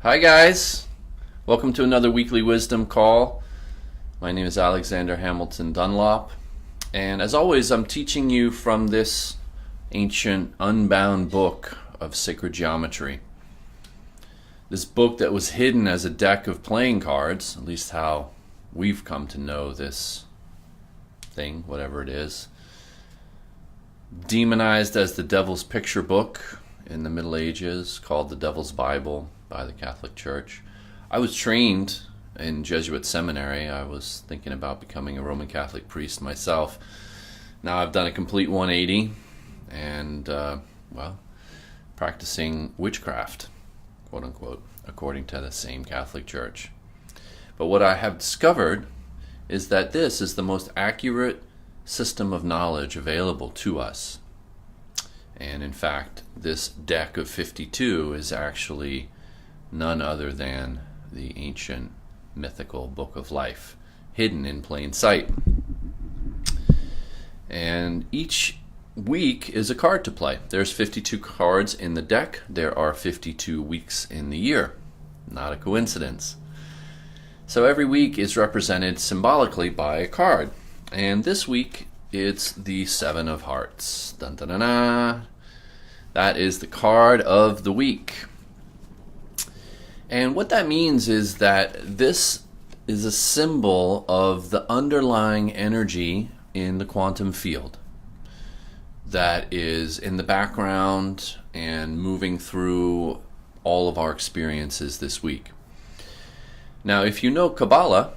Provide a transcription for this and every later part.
Hi guys, welcome to another weekly wisdom call. My name is Alexander Hamilton Dunlop, and as always I'm teaching you from this ancient unbound book of sacred geometry. This book that was hidden as a deck of playing cards, at least how we've come to know this thing, whatever it is, demonized as the Devil's Picture book in the Middle Ages, called the Devil's Bible by the Catholic Church. I was trained in Jesuit seminary. I was thinking about becoming a Roman Catholic priest myself. Now I've done a complete 180 and, practicing witchcraft, quote unquote, according to the same Catholic Church. But what I have discovered is that this is the most accurate system of knowledge available to us. And in fact, this deck of 52 is actually none other than the ancient mythical Book of Life, hidden in plain sight. And each week is a card to play. There's 52 cards in the deck. There are 52 weeks in the year. Not a coincidence. So every week is represented symbolically by a card. And this week it's the Seven of Hearts. Dun, dun, dun, dun. That is the card of the week. And what that means is that this is a symbol of the underlying energy in the quantum field that is in the background and moving through all of our experiences this week. Now, if you know Kabbalah,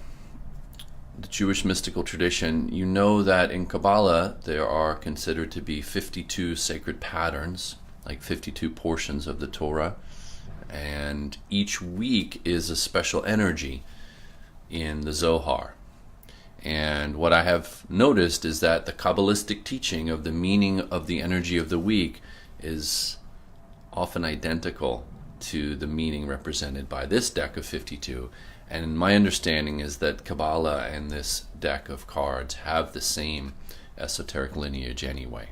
the Jewish mystical tradition, you know that in Kabbalah there are considered to be 52 sacred patterns, like 52 portions of the Torah, and each week is a special energy in the Zohar. And what I have noticed is that the Kabbalistic teaching of the meaning of the energy of the week is often identical to the meaning represented by this deck of 52. And my understanding is that Kabbalah and this deck of cards have the same esoteric lineage anyway.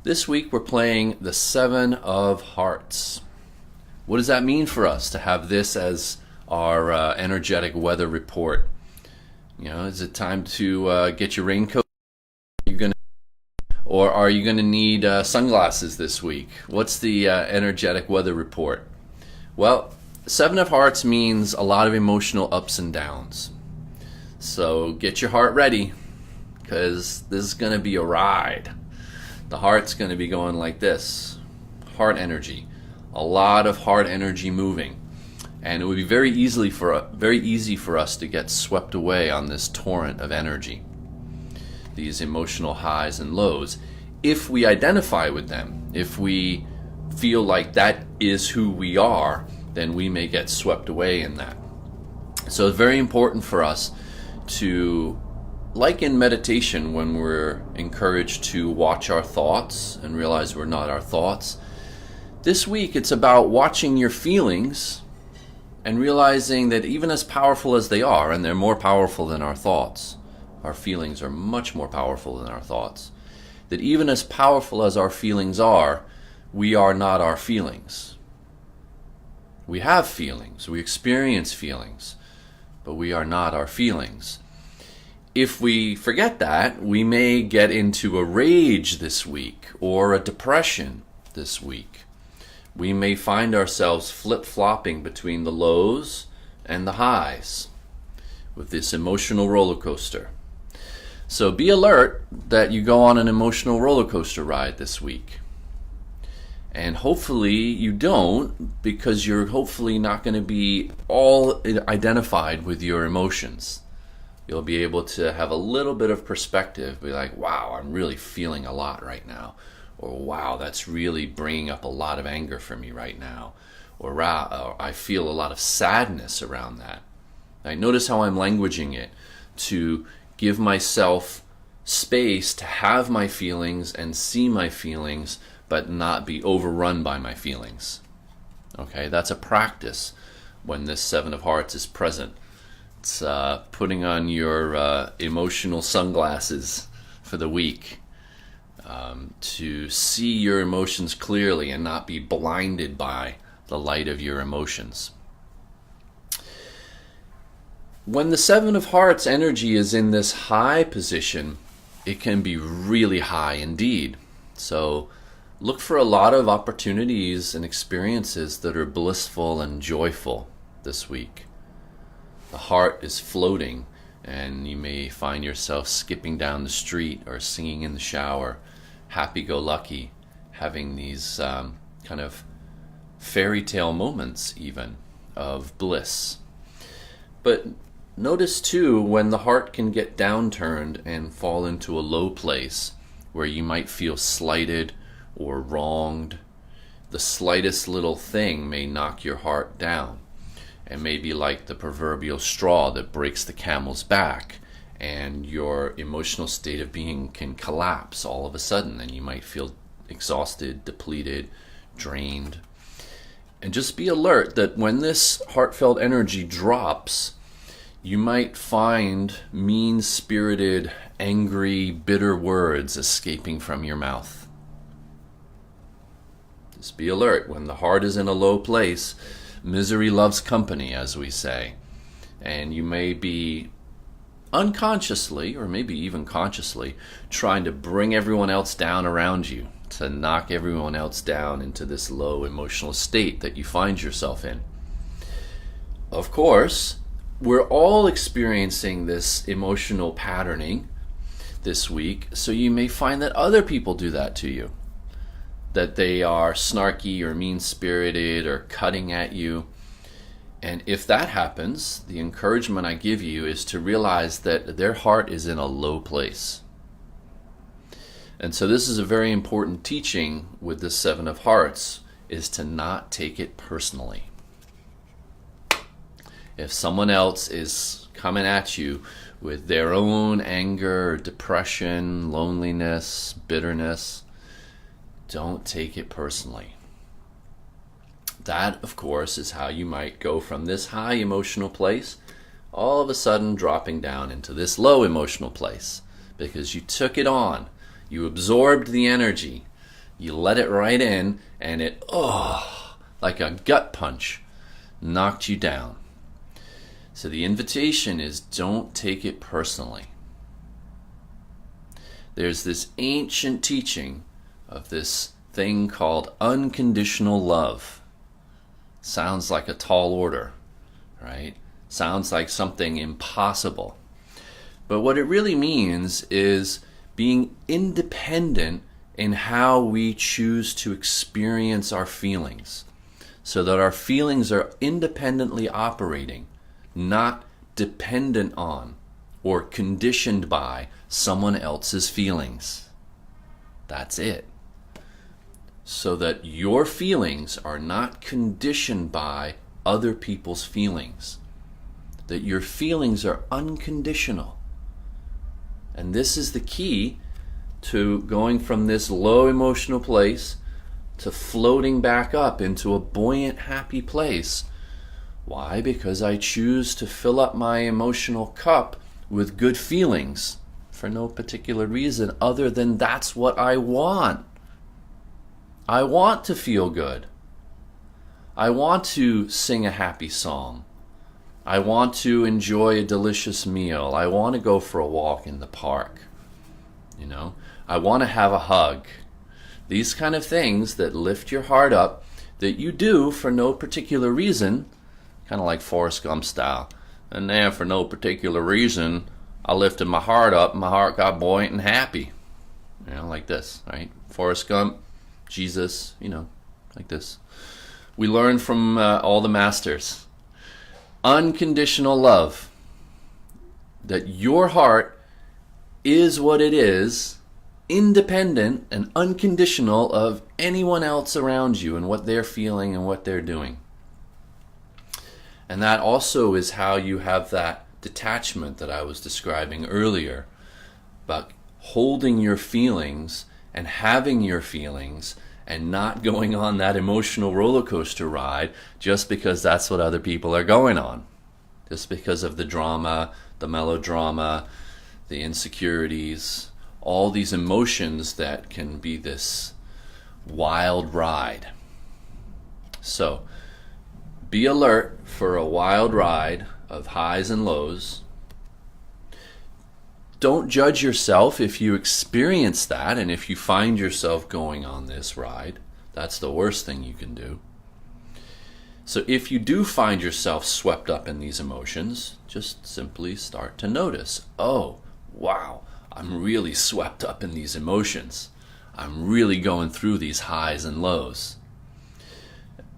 This week we're playing the Seven of Hearts. What does that mean for us to have this as our energetic weather report? You know, is it time to get your raincoat? Are you gonna need sunglasses this week? What's the energetic weather report? Well, Seven of Hearts means a lot of emotional ups and downs. So get your heart ready, because this is gonna be a ride. The heart's gonna be going like this. Heart energy. A lot of heart energy moving, and it would be very easy for us to get swept away on this torrent of energy, these emotional highs and lows, if we identify with them. If we feel like that is who we are, then we may get swept away in that. So it's very important for us to, like in meditation, when we're encouraged to watch our thoughts and realize we're not our thoughts, this week it's about watching your feelings and realizing that even as powerful as they are, and they're more powerful than our thoughts, our feelings are much more powerful than our thoughts, that even as powerful as our feelings are, we are not our feelings. We have feelings, we experience feelings, but we are not our feelings. If we forget that, we may get into a rage this week or a depression this week. We may find ourselves flip-flopping between the lows and the highs with this emotional roller coaster. So be alert that you go on an emotional roller coaster ride this week. And hopefully you don't, because you're hopefully not going to be all identified with your emotions. You'll be able to have a little bit of perspective, be like, wow, I'm really feeling a lot right now. Or wow, that's really bringing up a lot of anger for me right now. Or wow, I feel a lot of sadness around that. Right? Notice how I'm languaging it to give myself space to have my feelings and see my feelings, but not be overrun by my feelings. Okay, that's a practice when this Seven of Hearts is present. It's putting on your emotional sunglasses for the week. To see your emotions clearly and not be blinded by the light of your emotions. When the Seven of Hearts energy is in this high position, it can be really high indeed. So look for a lot of opportunities and experiences that are blissful and joyful this week. The heart is floating, and you may find yourself skipping down the street or singing in the shower, happy-go-lucky, having these kind of fairy tale moments even of bliss. But notice too when the heart can get downturned and fall into a low place where you might feel slighted or wronged. The slightest little thing may knock your heart down, and maybe like the proverbial straw that breaks the camel's back, and your emotional state of being can collapse all of a sudden, and you might feel exhausted, depleted, drained. And just be alert that when this heartfelt energy drops, you might find mean-spirited, angry, bitter words escaping from your mouth. Just be alert. When the heart is in a low place, misery loves company, as we say. And you may be unconsciously, or maybe even consciously, trying to bring everyone else down around you, to knock everyone else down into this low emotional state that you find yourself in. Of course, we're all experiencing this emotional patterning this week, so you may find that other people do that to you, that they are snarky or mean-spirited or cutting at you. And if that happens, the encouragement I give you is to realize that their heart is in a low place. And so this is a very important teaching with the Seven of Hearts, is to not take it personally. If someone else is coming at you with their own anger, depression, loneliness, bitterness, don't take it personally. That, of course, is how you might go from this high emotional place all of a sudden dropping down into this low emotional place, because you took it on. You absorbed the energy. You let it right in, and it, like a gut punch, knocked you down. So the invitation is, don't take it personally. There's this ancient teaching of this thing called unconditional love. Sounds like a tall order, right? Sounds like something impossible. But what it really means is being independent in how we choose to experience our feelings, so that our feelings are independently operating, not dependent on or conditioned by someone else's feelings. That's it. So that your feelings are not conditioned by other people's feelings. That your feelings are unconditional. And this is the key to going from this low emotional place to floating back up into a buoyant, happy place. Why? Because I choose to fill up my emotional cup with good feelings for no particular reason other than that's what I want. I want to feel good. I want to sing a happy song. I want to enjoy a delicious meal. I want to go for a walk in the park. I want to have a hug. These kind of things that lift your heart up, that you do for no particular reason, kind of like Forrest Gump style. And then for no particular reason, I lifted my heart up, my heart got buoyant and happy. Like this, right? Forrest Gump, Jesus, like this. We learn from all the masters. Unconditional love. That your heart is what it is, independent and unconditional of anyone else around you and what they're feeling and what they're doing. And that also is how you have that detachment that I was describing earlier, about holding your feelings and having your feelings and not going on that emotional roller coaster ride just because that's what other people are going on. Just because of the drama, the melodrama, the insecurities, all these emotions that can be this wild ride. So Be alert for a wild ride of highs and lows. Don't judge yourself if you experience that, and if you find yourself going on this ride. That's the worst thing you can do. So if you do find yourself swept up in these emotions, just simply start to notice, oh, wow, I'm really swept up in these emotions. I'm really going through these highs and lows.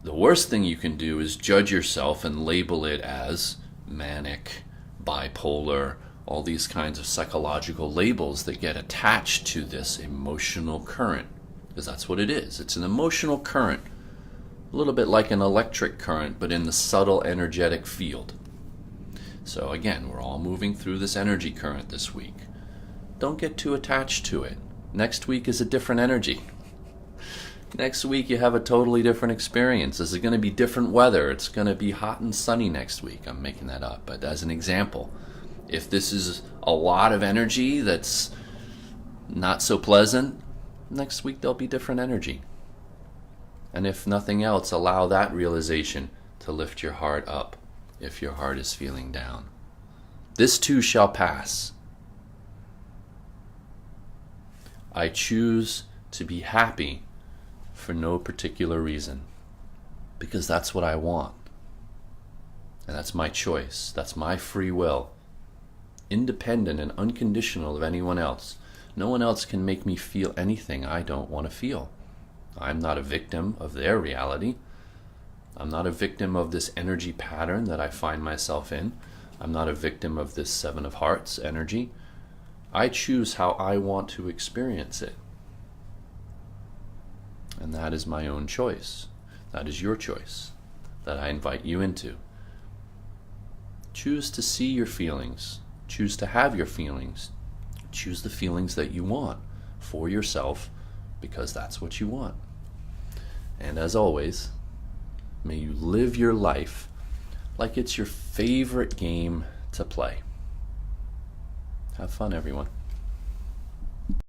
The worst thing you can do is judge yourself and label it as manic, bipolar, all these kinds of psychological labels that get attached to this emotional current. Because that's what it is. It's an emotional current. A little bit like an electric current, but in the subtle energetic field. So again, we're all moving through this energy current this week. Don't get too attached to it. Next week is a different energy. Next week you have a totally different experience. This is going to be different weather. It's going to be hot and sunny next week. I'm making that up, but as an example, if this is a lot of energy that's not so pleasant, next week there'll be different energy. And if nothing else, allow that realization to lift your heart up if your heart is feeling down. This too shall pass. I choose to be happy for no particular reason, because that's what I want. And that's my choice. That's my free will. Independent and unconditional of anyone else. No one else can make me feel anything I don't want to feel. I'm not a victim of their reality. I'm not a victim of this energy pattern that I find myself in. I'm not a victim of this Seven of Hearts energy. I choose how I want to experience it. And that is my own choice. That is your choice that I invite you into. Choose to see your feelings. Choose to have your feelings. Choose the feelings that you want for yourself, because that's what you want. And as always, may you live your life like it's your favorite game to play. Have fun, everyone.